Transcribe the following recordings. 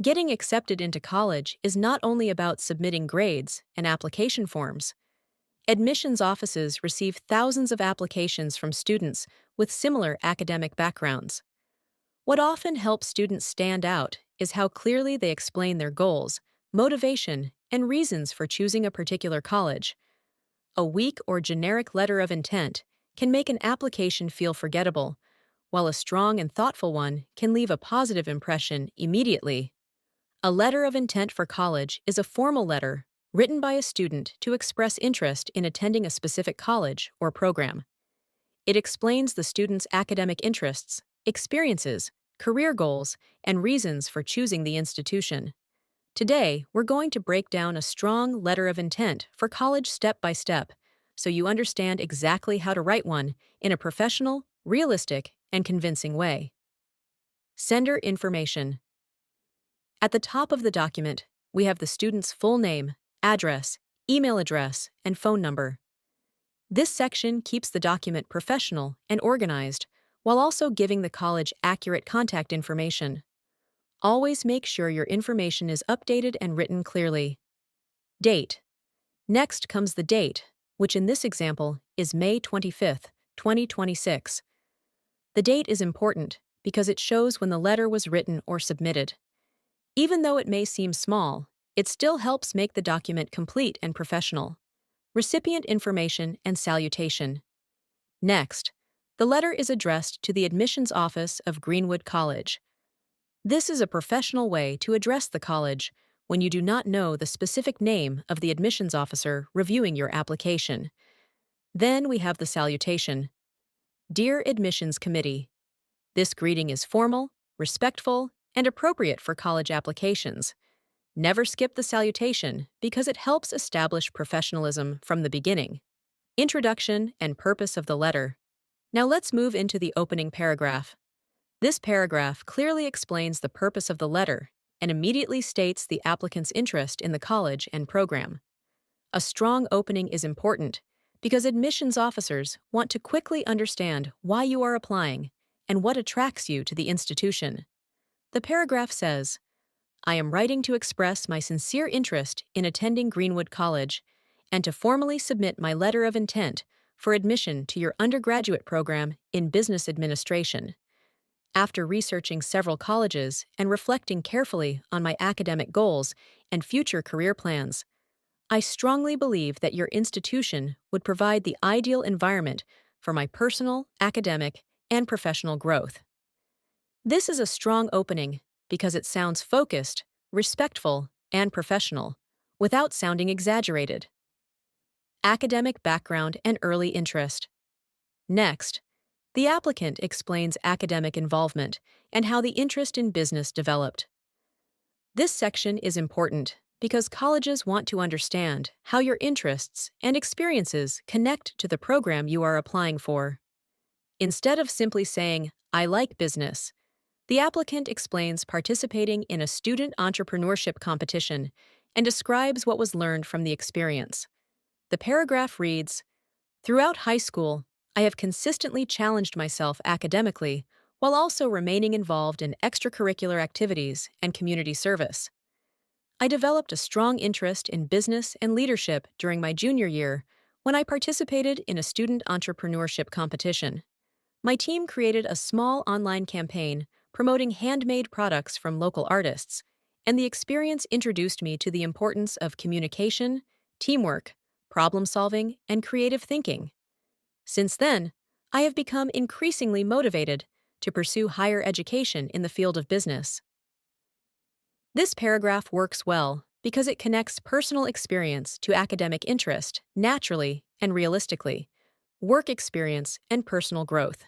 Getting accepted into college is not only about submitting grades and application forms. Admissions offices receive thousands of applications from students with similar academic backgrounds. What often helps students stand out is how clearly they explain their goals, motivation, and reasons for choosing a particular college. A weak or generic letter of intent can make an application feel forgettable, while a strong and thoughtful one can leave a positive impression immediately. A letter of intent for college is a formal letter written by a student to express interest in attending a specific college or program. It explains the student's academic interests, experiences, career goals, and reasons for choosing the institution. Today, we're going to break down a strong letter of intent for college step by step, so you understand exactly how to write one in a professional, realistic, and convincing way. Sender information. At the top of the document, we have the student's full name, address, email address, and phone number. This section keeps the document professional and organized, while also giving the college accurate contact information. Always make sure your information is updated and written clearly. Date. Next comes the date, which in this example is May 25th, 2026. The date is important because it shows when the letter was written or submitted. Even though it may seem small, it still helps make the document complete and professional. Recipient information and salutation. Next, the letter is addressed to the admissions office of Greenwood College. This is a professional way to address the college when you do not know the specific name of the admissions officer reviewing your application. Then we have the salutation. Dear Admissions Committee. This greeting is formal, respectful, and appropriate for college applications. Never skip the salutation because it helps establish professionalism from the beginning. Introduction and purpose of the letter. Now let's move into the opening paragraph. This paragraph clearly explains the purpose of the letter and immediately states the applicant's interest in the college and program. A strong opening is important because admissions officers want to quickly understand why you are applying and what attracts you to the institution. The paragraph says, I am writing to express my sincere interest in attending Greenwood College and to formally submit my letter of intent for admission to your undergraduate program in business administration. After researching several colleges and reflecting carefully on my academic goals and future career plans, I strongly believe that your institution would provide the ideal environment for my personal, academic, and professional growth. This is a strong opening because it sounds focused, respectful, and professional, without sounding exaggerated. Academic background and early interest. Next, the applicant explains academic involvement and how the interest in business developed. This section is important because colleges want to understand how your interests and experiences connect to the program you are applying for. Instead of simply saying, I like business, the applicant explains participating in a student entrepreneurship competition and describes what was learned from the experience. The paragraph reads, Throughout high school, I have consistently challenged myself academically while also remaining involved in extracurricular activities and community service. I developed a strong interest in business and leadership during my junior year when I participated in a student entrepreneurship competition. My team created a small online campaign promoting handmade products from local artists, and the experience introduced me to the importance of communication, teamwork, problem-solving, and creative thinking. Since then, I have become increasingly motivated to pursue higher education in the field of business. This paragraph works well because it connects personal experience to academic interest naturally and realistically, work experience, and personal growth.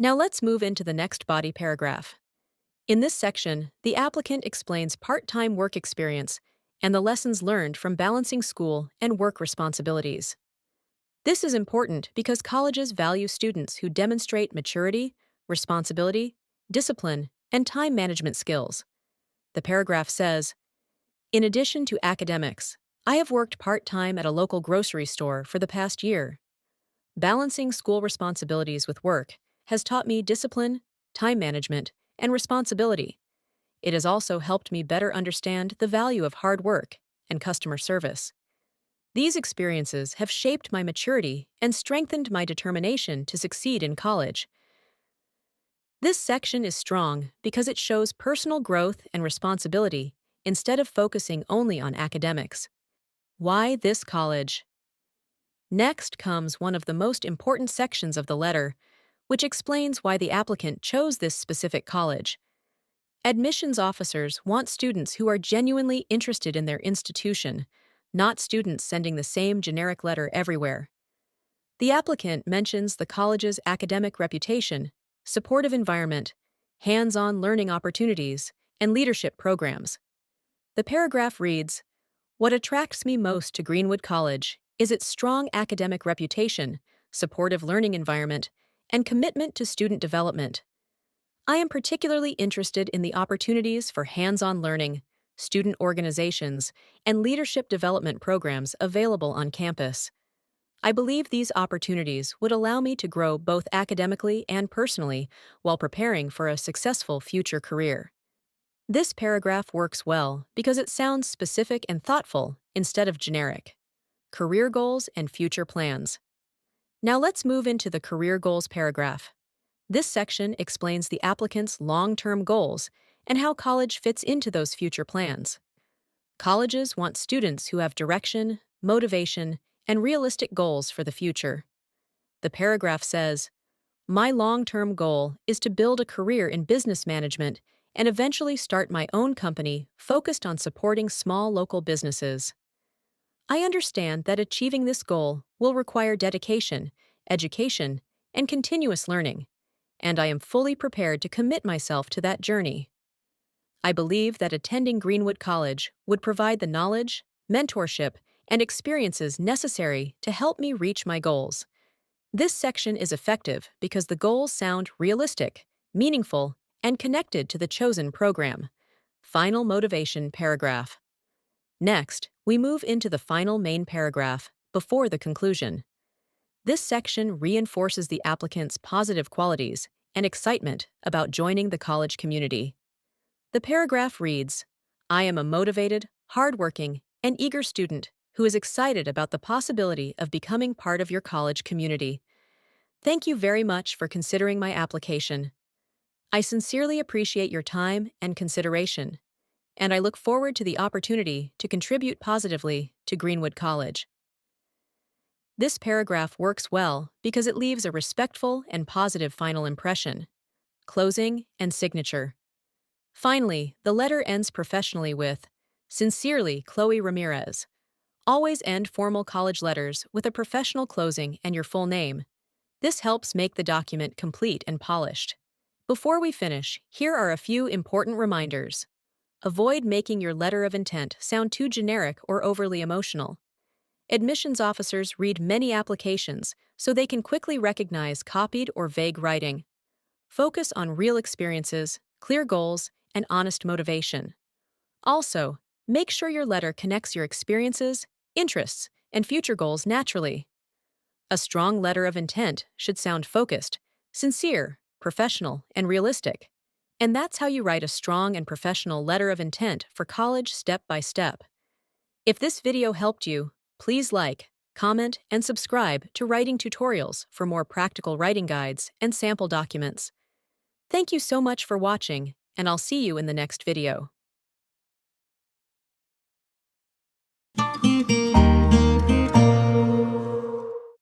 Now let's move into the next body paragraph. In this section, the applicant explains part-time work experience and the lessons learned from balancing school and work responsibilities. This is important because colleges value students who demonstrate maturity, responsibility, discipline, and time management skills. The paragraph says, In addition to academics, I have worked part-time at a local grocery store for the past year. Balancing school responsibilities with work has taught me discipline, time management, and responsibility. It has also helped me better understand the value of hard work and customer service. These experiences have shaped my maturity and strengthened my determination to succeed in college. This section is strong because it shows personal growth and responsibility instead of focusing only on academics. Why this college? Next comes one of the most important sections of the letter, which explains why the applicant chose this specific college. Admissions officers want students who are genuinely interested in their institution, not students sending the same generic letter everywhere. The applicant mentions the college's academic reputation, supportive environment, hands-on learning opportunities, and leadership programs. The paragraph reads, "What attracts me most to Greenwood College is its strong academic reputation, supportive learning environment, and commitment to student development. I am particularly interested in the opportunities for hands-on learning, student organizations, and leadership development programs available on campus. I believe these opportunities would allow me to grow both academically and personally while preparing for a successful future career." This paragraph works well because it sounds specific and thoughtful instead of generic. Career goals and future plans. Now let's move into the career goals paragraph. This section explains the applicant's long-term goals and how college fits into those future plans. Colleges want students who have direction, motivation, and realistic goals for the future. The paragraph says, "My long-term goal is to build a career in business management and eventually start my own company focused on supporting small local businesses. I understand that achieving this goal will require dedication, education, and continuous learning, and I am fully prepared to commit myself to that journey. I believe that attending Greenwood College would provide the knowledge, mentorship, and experiences necessary to help me reach my goals." This section is effective because the goals sound realistic, meaningful, and connected to the chosen program. Final motivation paragraph. Next, we move into the final main paragraph before the conclusion. This section reinforces the applicant's positive qualities and excitement about joining the college community. The paragraph reads, "I am a motivated, hardworking, and eager student who is excited about the possibility of becoming part of your college community. Thank you very much for considering my application. I sincerely appreciate your time and consideration, and I look forward to the opportunity to contribute positively to Greenwood College." This paragraph works well because it leaves a respectful and positive final impression. Closing and signature. Finally, the letter ends professionally with, "Sincerely, Chloe Ramirez." Always end formal college letters with a professional closing and your full name. This helps make the document complete and polished. Before we finish, here are a few important reminders. Avoid making your letter of intent sound too generic or overly emotional. Admissions officers read many applications, so they can quickly recognize copied or vague writing. Focus on real experiences, clear goals, and honest motivation. Also, make sure your letter connects your experiences, interests, and future goals naturally. A strong letter of intent should sound focused, sincere, professional, and realistic. And that's how you write a strong and professional letter of intent for college step by step. If this video helped you, please like, comment, and subscribe to Writing Tutorials for more practical writing guides and sample documents. Thank you so much for watching, and I'll see you in the next video.